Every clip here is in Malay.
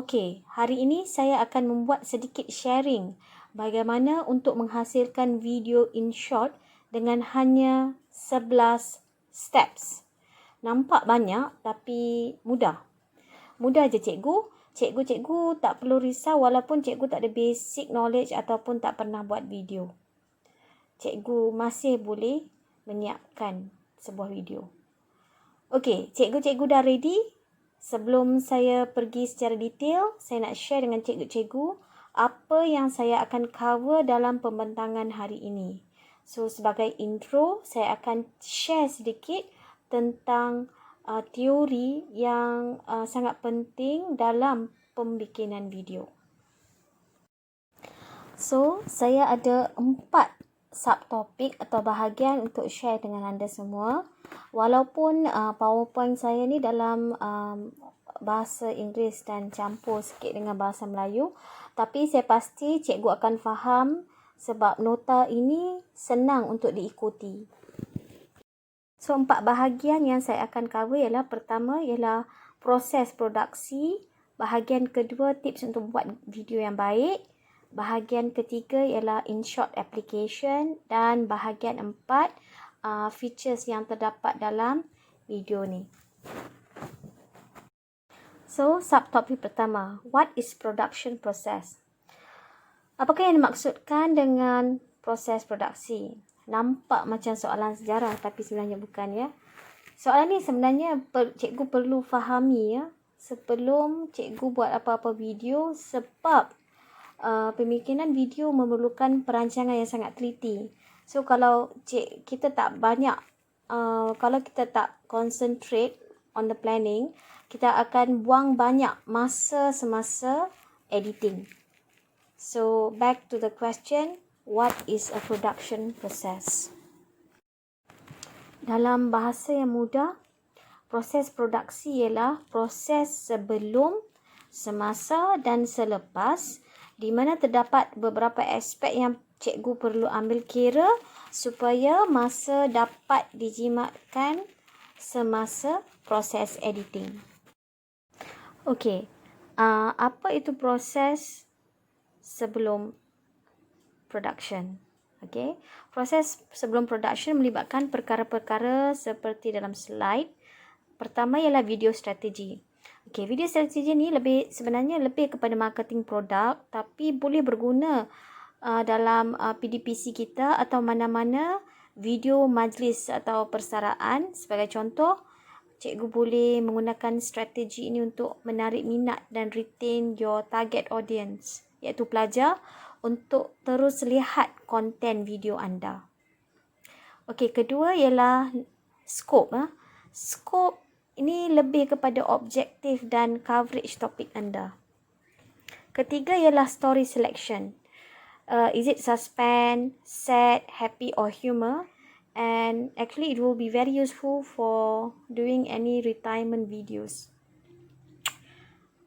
Okey, hari ini saya akan membuat sedikit sharing bagaimana untuk menghasilkan video in short dengan hanya 11 steps. Nampak banyak tapi mudah. Mudah je cikgu. Cikgu tak perlu risau walaupun cikgu tak ada basic knowledge ataupun tak pernah buat video. Cikgu masih boleh menyiapkan sebuah video. Okey, cikgu-cikgu dah ready? Sebelum saya pergi secara detail, saya nak share dengan cikgu-cikgu apa yang saya akan cover dalam pembentangan hari ini. So, sebagai intro, saya akan share sedikit tentang teori yang sangat penting dalam pembikinan video. So, saya ada 4 subtopik atau bahagian untuk share dengan anda semua. Walaupun PowerPoint saya ni dalam bahasa Inggeris dan campur sikit dengan bahasa Melayu, tapi saya pasti cikgu akan faham sebab nota ini senang untuk diikuti. So, 4 bahagian yang saya akan cover ialah pertama ialah proses produksi, bahagian kedua tips untuk buat video yang baik, bahagian ketiga ialah InShot application dan bahagian 4 features yang terdapat dalam video ni. So, subtopik pertama, what is production process? Apakah yang dimaksudkan dengan proses produksi? Nampak macam soalan sejarah tapi sebenarnya bukan ya. Soalan ni sebenarnya cikgu perlu fahami ya sebelum cikgu buat apa-apa video sebab pembikinan video memerlukan perancangan yang sangat teliti. So kalau kita tak banyak kalau kita tak concentrate on the planning, kita akan buang banyak masa semasa editing. So back to the question, what is a production process? Dalam bahasa yang mudah, proses produksi ialah proses sebelum, semasa dan selepas di mana terdapat beberapa aspek yang cikgu perlu ambil kira supaya masa dapat dijimatkan semasa proses editing. Okey, apa itu proses sebelum production? Okey, proses sebelum production melibatkan perkara-perkara seperti dalam slide. Pertama ialah video strategi. Okey, video strategi ni sebenarnya lebih kepada marketing produk tapi boleh berguna dalam PDPC kita atau mana-mana video majlis atau persaraan. Sebagai contoh, cikgu boleh menggunakan strategi ini untuk menarik minat dan retain your target audience, iaitu pelajar, untuk terus lihat konten video anda. Okey, kedua ialah scope. Scope ini lebih kepada objektif dan coverage topik anda. Ketiga ialah story selection. Is it suspense, sad, happy or humor? And actually it will be very useful for doing any retirement videos.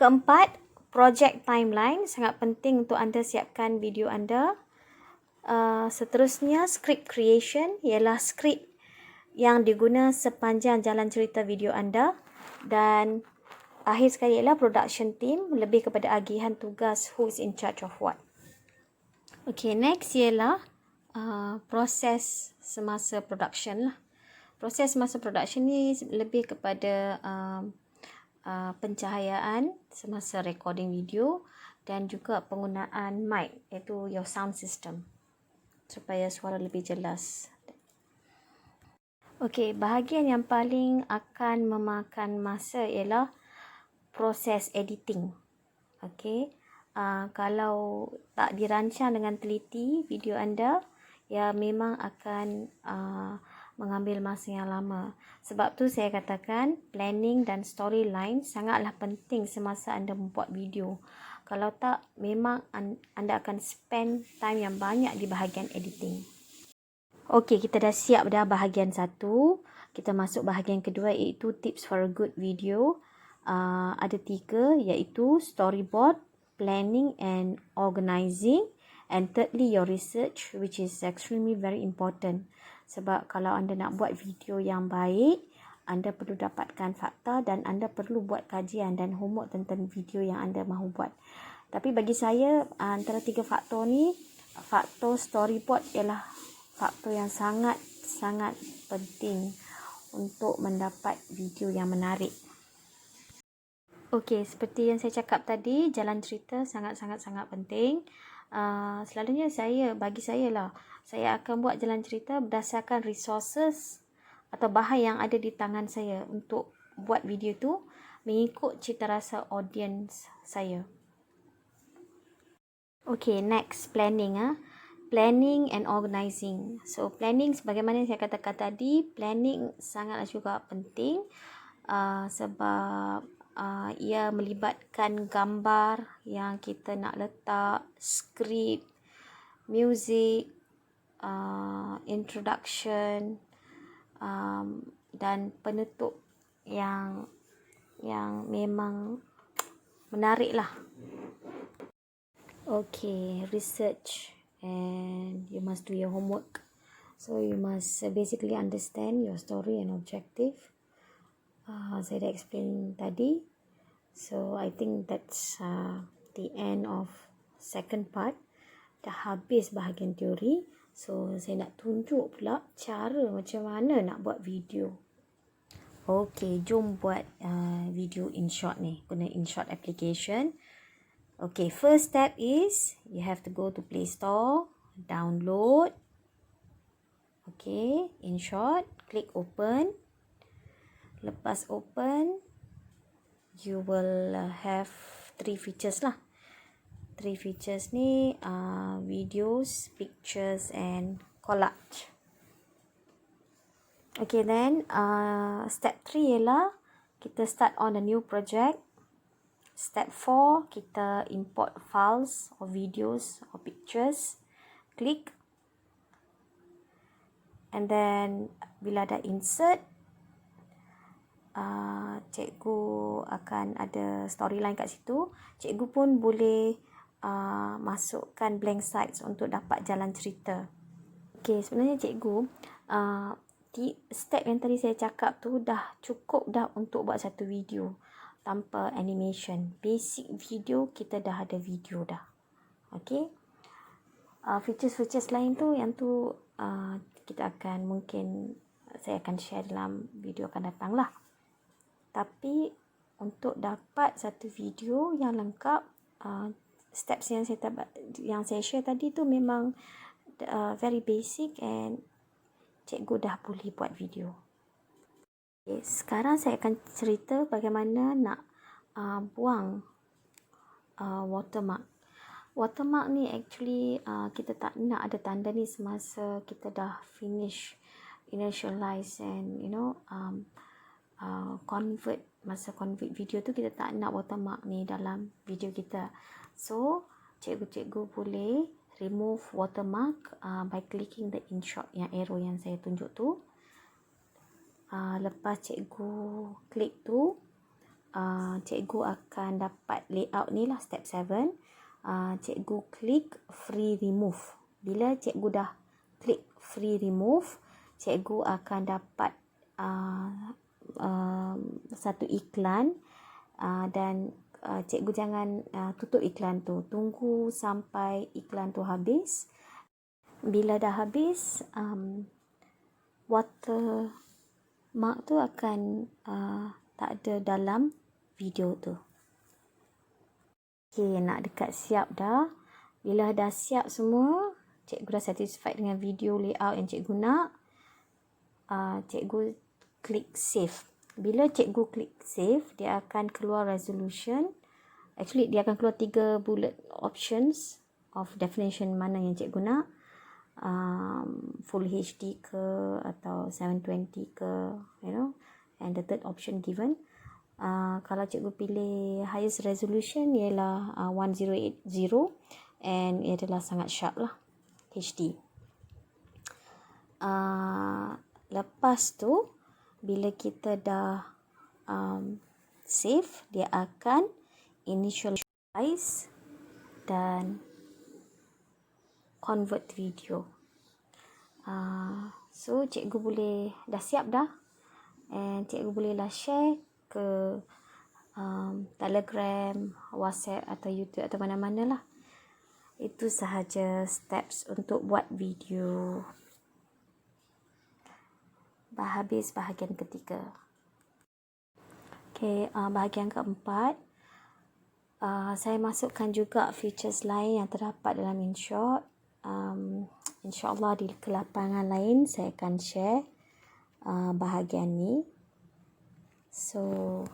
Keempat, project timeline. Sangat penting untuk anda siapkan video anda. Seterusnya, script creation ialah skrip yang diguna sepanjang jalan cerita video anda. Dan akhir sekali ialah production team, lebih kepada agihan tugas who is in charge of what. Okay, next ialah proses semasa production lah. Proses semasa production ni lebih kepada pencahayaan semasa recording video dan juga penggunaan mic, iaitu your sound system, supaya suara lebih jelas. Okey, bahagian yang paling akan memakan masa ialah proses editing. Okey, kalau tak dirancang dengan teliti video anda, ya memang akan mengambil masa yang lama. Sebab tu saya katakan planning dan storyline sangatlah penting semasa anda membuat video. Kalau tak, memang anda akan spend time yang banyak di bahagian editing. Okey, kita dah siap dah bahagian 1. Kita masuk bahagian kedua, iaitu tips for a good video. Ada 3, iaitu storyboard, planning and organizing, and thirdly your research, which is extremely very important. Sebab kalau anda nak buat video yang baik, anda perlu dapatkan fakta dan anda perlu buat kajian dan homework tentang video yang anda mahu buat. Tapi bagi saya, antara 3 faktor ni, faktor storyboard ialah faktor yang sangat penting untuk mendapat video yang menarik. Okey, seperti yang saya cakap tadi, jalan cerita sangat penting. Selalunya bagi saya lah, saya akan buat jalan cerita berdasarkan resources atau bahan yang ada di tangan saya untuk buat video tu mengikut cita rasa audience saya. Okay, next, planning. Planning and organising. So, planning sebagaimana saya katakan tadi, planning sangatlah juga penting sebab ia melibatkan gambar yang kita nak letak, skrip, music, introduction, dan penutup yang memang menarik lah. Okay, research, and you must do your homework. So you must basically understand your story and objective. Saya dah explain tadi. So I think that's the end of second part. Dah habis bahagian teori. So saya nak tunjuk pula cara macam mana nak buat video. Okay, jom buat video InShot ni. Guna InShot application. Okay, first step is you have to go to Play Store, download. Okay, InShot, click open. Lepas open, you will have 3 features lah. 3 features ni videos, pictures and collage. Okay, then step 3 ialah kita start on a new project. Step 4, kita import files or videos or pictures. Klik. And then, bila dah insert, cikgu akan ada storyline kat situ. Cikgu pun boleh masukkan blank sides untuk dapat jalan cerita. Okay, sebenarnya cikgu, step yang tadi saya cakap tu dah cukup dah untuk buat satu video tanpa animation. Basic video, kita dah ada video dah. Okay. Features-features lain tu, yang tu kita akan saya akan share dalam video akan datang lah. Tapi untuk dapat satu video yang lengkap, steps yang saya share tadi tu memang very basic and cikgu dah boleh buat video. Okay, sekarang saya akan cerita bagaimana nak buang watermark. Watermark ni actually kita tak nak ada tanda ni semasa kita dah finish, initialize and convert. Masa convert video tu kita tak nak watermark ni dalam video kita. So cikgu boleh remove watermark by clicking the InShot, yang arrow yang saya tunjuk tu. Lepas cikgu klik tu, cikgu akan dapat layout ni lah, step 7. Cikgu klik free remove. Bila cikgu dah klik free remove, cikgu akan dapat satu iklan, dan cikgu jangan tutup iklan tu. Tunggu sampai iklan tu habis. Bila dah habis, watermark tu akan tak ada dalam video tu. Okay, nak dekat siap dah. Bila dah siap semua, cikgu dah satisfied dengan video layout yang cikgu nak, cikgu klik save. Bila cikgu klik save, dia akan keluar resolution. Actually, dia akan keluar 3 bullet options of definition mana yang cikgu nak. Full HD ke atau 720 ke, and the third option given. Kalau cikgu pilih highest resolution ialah 1080, and ia adalah sangat sharp lah, HD. Lepas tu, bila kita dah save, dia akan initialize dan convert video. So cikgu boleh dah siap dah. And cikgu bolehlah share ke Telegram, WhatsApp atau YouTube atau mana-mana lah. Itu sahaja steps untuk buat video. Habis bahagian ketiga. Okay, bahagian keempat. Saya masukkan juga features lain yang terdapat dalam InShot. InsyaAllah di kelapangan lain saya akan share bahagian ni. So,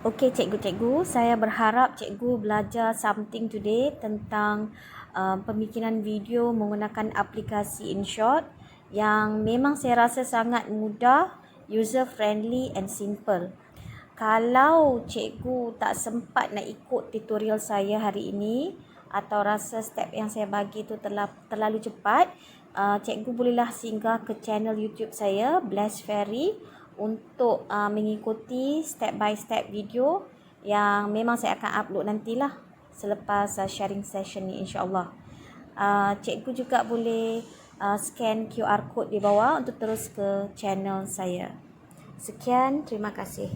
Okey cikgu-cikgu, saya berharap cikgu belajar something today tentang pemikiran video menggunakan aplikasi InShot yang memang saya rasa sangat mudah, user friendly and simple. Kalau cikgu tak sempat nak ikut tutorial saya hari ini atau rasa step yang saya bagi tu terlalu cepat, cikgu bolehlah singgah ke channel YouTube saya Bless Fairy untuk mengikuti step by step video yang memang saya akan upload nantilah selepas sharing session ni, insya-Allah. Cikgu juga boleh scan QR code di bawah untuk terus ke channel saya. Sekian, terima kasih.